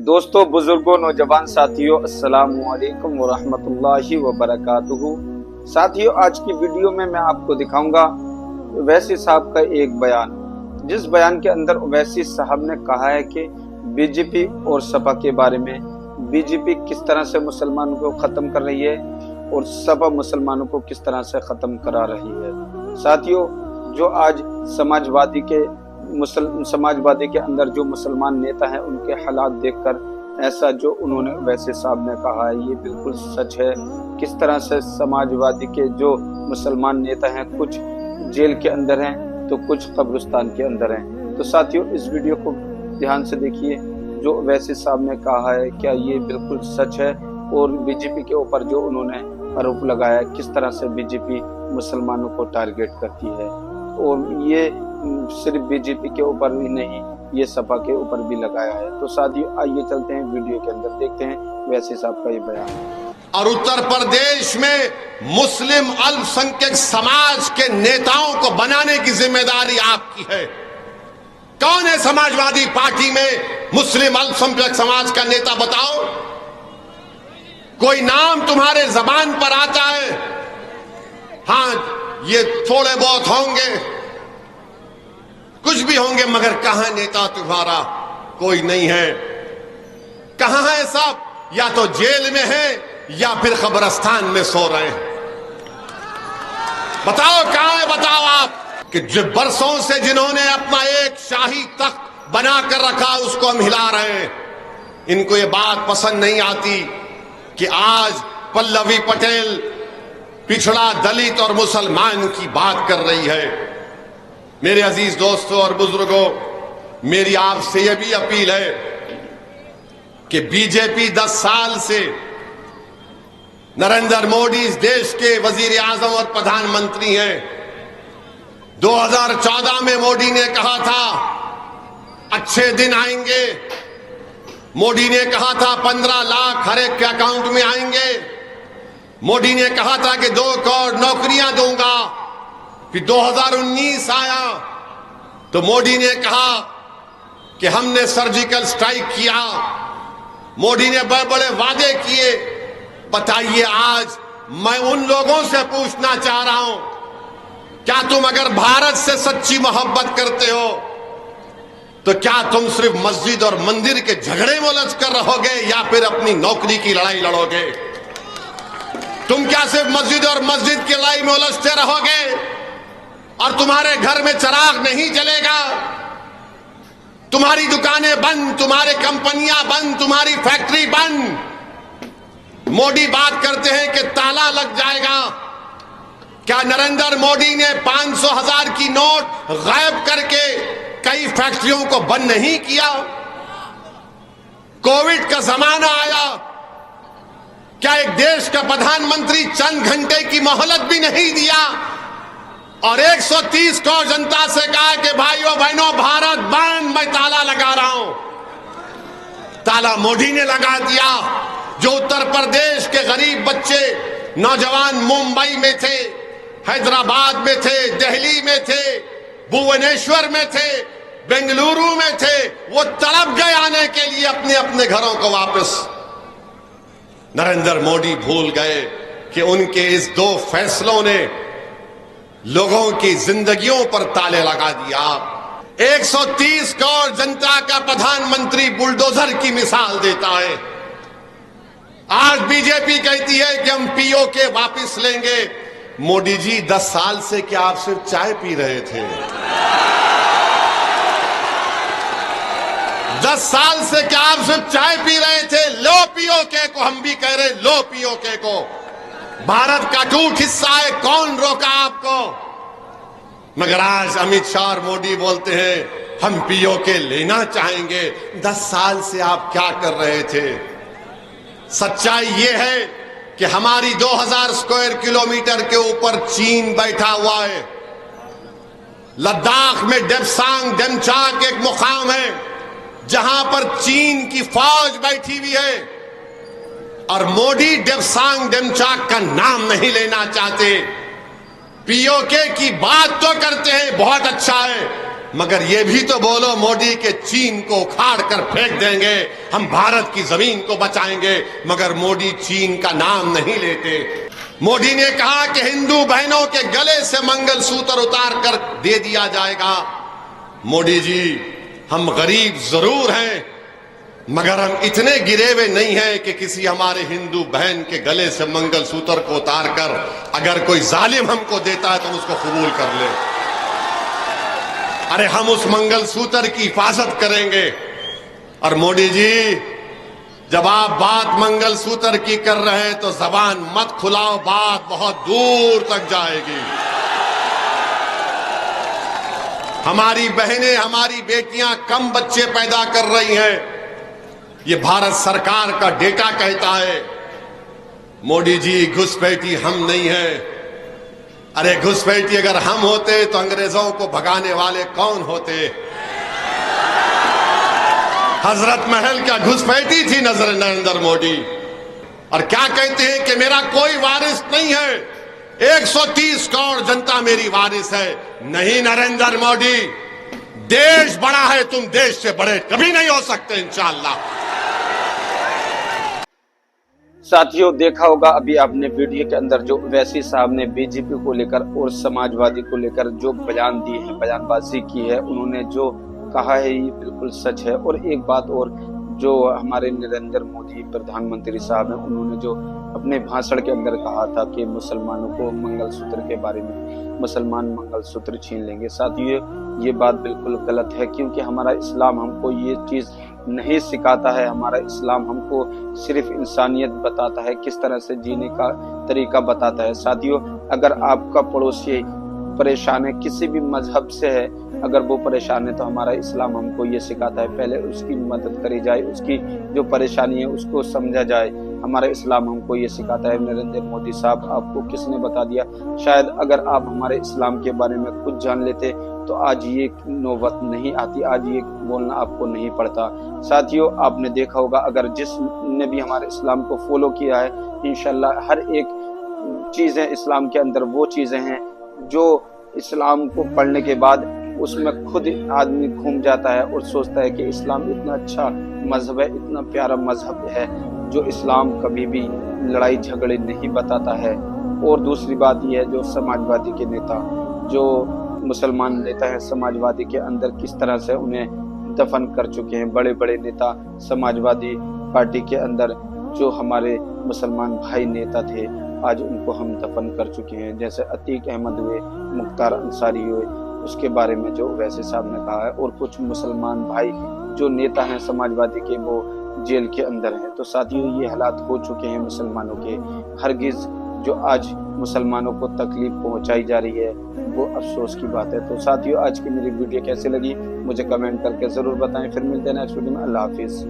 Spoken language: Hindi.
दोस्तों, बुजुर्गों, नौजवान साथियों, अस्सलामु अलैकुम व रहमतुल्लाहि व बरकातुहू। साथियों, आज की वीडियो में मैं आपको दिखाऊंगा ओवैसी साहब का एक बयान, जिस बयान के अंदर ओवैसी साहब ने कहा है कि बीजेपी और सपा के बारे में, बीजेपी किस तरह से मुसलमानों को खत्म कर रही है और सपा मुसलमानों को किस तरह से खत्म करा रही है। साथियों, जो आज समाजवादी के अंदर जो मुसलमान नेता हैं, उनके हालात देखकर ऐसा जो उन्होंने ओवैसी साहब ने कहा है, ये बिल्कुल सच है। किस तरह से समाजवादी के जो मुसलमान नेता हैं, कुछ जेल के अंदर हैं तो कुछ कब्रिस्तान के अंदर हैं। तो साथियों, इस वीडियो को ध्यान से देखिए। जो ओवैसी साहब ने कहा है, क्या ये बिल्कुल सच है? और बीजेपी के ऊपर जो उन्होंने आरोप लगाया है, किस तरह से बीजेपी मुसलमानों को टारगेट करती है। और ये सिर्फ बीजेपी के ऊपर भी नहीं, ये सपा के ऊपर भी लगाया है। तो साथियों, आइए चलते हैं वीडियो के अंदर, देखते हैं ओवैसी साहब का ये बयान। और उत्तर प्रदेश में मुस्लिम अल्पसंख्यक समाज के नेताओं को बनाने की जिम्मेदारी आपकी है। कौन है समाजवादी पार्टी में मुस्लिम अल्पसंख्यक समाज का नेता, बताओ। कोई नाम तुम्हारे जबान पर आता है? हाँ, ये थोड़े बहुत होंगे, कुछ भी होंगे, मगर कहां नेता तुम्हारा? कोई नहीं है। कहां है सब? या तो जेल में है या फिर कब्रिस्तान में सो रहे हैं। बताओ कहां है? बताओ आप। कि जो बरसों से जिन्होंने अपना एक शाही तख्त बनाकर रखा, उसको हम हिला रहे हैं। इनको ये बात पसंद नहीं आती कि आज पल्लवी पटेल पिछड़ा, दलित और मुसलमान की बात कर रही है। मेरे अजीज दोस्तों और बुजुर्गों, मेरी आपसे यह भी अपील है कि बीजेपी 10 साल से नरेंद्र मोदी इस देश के वजीर आजम और प्रधानमंत्री हैं। 2014 में मोदी ने कहा था अच्छे दिन आएंगे। मोदी ने कहा था 15 लाख हर एक के अकाउंट में आएंगे। मोदी ने कहा था कि 2 करोड़ नौकरियां दूंगा। फिर 2019 आया तो मोदी ने कहा कि हमने सर्जिकल स्ट्राइक किया। मोदी ने बड़े बड़े वादे किए। बताइए, आज मैं उन लोगों से पूछना चाह रहा हूं, क्या तुम अगर भारत से सच्ची मोहब्बत करते हो तो क्या तुम सिर्फ मस्जिद और मंदिर के झगड़े में उलझ कर रहोगे या फिर अपनी नौकरी की लड़ाई लड़ोगे? तुम क्या सिर्फ मस्जिद की लड़ाई में उलझते रहोगे और तुम्हारे घर में चिराग नहीं जलेगा? तुम्हारी दुकानें बंद, तुम्हारी कंपनियां बंद, तुम्हारी फैक्ट्री बंद। मोदी बात करते हैं कि ताला लग जाएगा। क्या नरेंद्र मोदी ने 500,000 की नोट गायब करके कई फैक्ट्रियों को बंद नहीं किया? कोविड का जमाना आया, क्या एक देश का प्रधानमंत्री चंद घंटे की मोहलत भी नहीं दिया और 130 करोड़ जनता से कहा कि भाइयों बहनों, भारत बंद, मैं ताला लगा रहा हूं। ताला मोदी ने लगा दिया। जो उत्तर प्रदेश के गरीब बच्चे, नौजवान मुंबई में थे, हैदराबाद में थे, दिल्ली में थे, भुवनेश्वर में थे, बेंगलुरु में थे, वो तड़प गए आने के लिए अपने अपने घरों को वापस। नरेंद्र मोदी भूल गए कि उनके इस 2 फैसलों ने लोगों की जिंदगियों पर ताले लगा दिया। 130 करोड़ जनता का प्रधानमंत्री बुलडोजर की मिसाल देता है। आज बीजेपी कहती है कि हम पीओके वापस लेंगे। मोदी जी, 10 साल से क्या आप सिर्फ चाय पी रहे थे? 10 साल से क्या आप सिर्फ चाय पी रहे थे? लो पीओके को, हम भी कह रहे लो पीओके को। भारत का टूट हिस्सा है, कौन रोका आपको? मगर आज अमित शाह और मोदी बोलते हैं हम पीओके लेना चाहेंगे। 10 साल से आप क्या कर रहे थे? सच्चाई ये है कि हमारी 2000 स्क्वायर किलोमीटर के ऊपर चीन बैठा हुआ है। लद्दाख में डेप्सांग डेमचाक एक मुकाम है जहां पर चीन की फौज बैठी हुई है और मोदी डेप्सांग डेमचाक का नाम नहीं लेना चाहते। पीओके की बात तो करते हैं, बहुत अच्छा है, मगर ये भी तो बोलो मोदी के चीन को उखाड़ कर फेंक देंगे, हम भारत की जमीन को बचाएंगे, मगर मोदी चीन का नाम नहीं लेते। मोदी ने कहा कि हिंदू बहनों के गले से मंगलसूत्र उतार कर दे दिया जाएगा। मोदी जी, हम गरीब जरूर हैं, मगर हम इतने गिरे हुए नहीं हैं कि किसी हमारे हिंदू बहन के गले से मंगलसूत्र को उतार कर अगर कोई जालिम हमको देता है तो हम उसको कबूल कर ले। अरे हम उस मंगलसूत्र की हिफाजत करेंगे। और मोदी जी, जब आप बात मंगलसूत्र की कर रहे हैं तो जबान मत खुलाओ, बात बहुत दूर तक जाएगी। हमारी बहनें, हमारी बेटियां कम बच्चे पैदा कर रही हैं, ये भारत सरकार का डेटा कहता है। मोदी जी, घुसपैठी हम नहीं है। अरे घुसपैठी अगर हम होते तो अंग्रेजों को भगाने वाले कौन होते? हजरत महल क्या घुसपैठी थी नरेंद्र मोदी? और क्या कहते हैं कि मेरा कोई वारिस नहीं है, 130 करोड़ जनता मेरी वारिस है। नहीं नरेंद्र मोदी, देश बड़ा है, तुम देश से बड़े कभी नहीं हो सकते इंशाअल्लाह। साथियों, देखा होगा अभी आपने वीडियो के अंदर जो ओवैसी साहब ने बीजेपी को लेकर और समाजवादी को लेकर जो बयान दिए हैं, बयानबाजी की है, उन्होंने जो कहा है ये बिल्कुल सच है। और एक बात और, जो हमारे नरेंद्र मोदी प्रधानमंत्री साहब हैं, उन्होंने जो अपने भाषण के अंदर कहा था कि मुसलमानों को मंगलसूत्र के बारे में, मुसलमान मंगलसूत्र छीन लेंगे। साथियों, ये बात बिल्कुल गलत है, क्योंकि हमारा इस्लाम हमको ये चीज नहीं सिखाता है। हमारा इस्लाम हमको सिर्फ इंसानियत बताता है, किस तरह से जीने का तरीका बताता है। साथियों, अगर आपका पड़ोसी परेशान है, किसी भी मजहब से है, अगर वो परेशान है तो हमारा इस्लाम हमको ये सिखाता है पहले उसकी मदद करी जाए, उसकी जो परेशानी है उसको समझा जाए। हमारा इस्लाम हमको ये सिखाता है। नरेंद्र मोदी साहब, आपको किसने बता दिया? शायद अगर आप हमारे इस्लाम के बारे में कुछ जान लेते तो आज ये नौबत नहीं आती, आज ये बोलना आपको नहीं पड़ता। साथियों, आपने देखा होगा, अगर जिसने भी हमारे इस्लाम को फॉलो किया है, इंशाल्लाह हर एक चीजें इस्लाम के अंदर वो चीजें हैं जो इस्लाम को पढ़ने के बाद उसमें खुद आदमी घूम जाता है और सोचता है कि इस्लाम इतना अच्छा मजहब है, इतना प्यारा मजहब है, जो इस्लाम कभी भी लड़ाई झगड़े नहीं बताता है। और दूसरी बात यह है, जो समाजवादी के नेता, जो मुसलमान नेता हैं समाजवादी के अंदर, किस तरह से उन्हें दफन कर चुके हैं। बड़े बड़े नेता समाजवादी पार्टी के अंदर, जो हमारे मुसलमान भाई नेता थे, आज उनको हम दफन कर चुके हैं। जैसे अतीक अहमद हुए, मुख्तार अंसारी हुए, उसके बारे में जो ओवैसी साहब ने कहा है। और कुछ मुसलमान भाई जो नेता हैं समाजवादी के, वो जेल के अंदर हैं। तो साथियों, ये हालात हो चुके हैं मुसलमानों के। हरगिज जो आज मुसलमानों को तकलीफ पहुंचाई जा रही है, वो अफसोस की बात है। तो साथियों, आज की मेरी वीडियो कैसे लगी मुझे कमेंट करके जरूर बताएं। फिर मिलते हैं नेक्स्ट वीडियो में। अल्लाह हाफिज।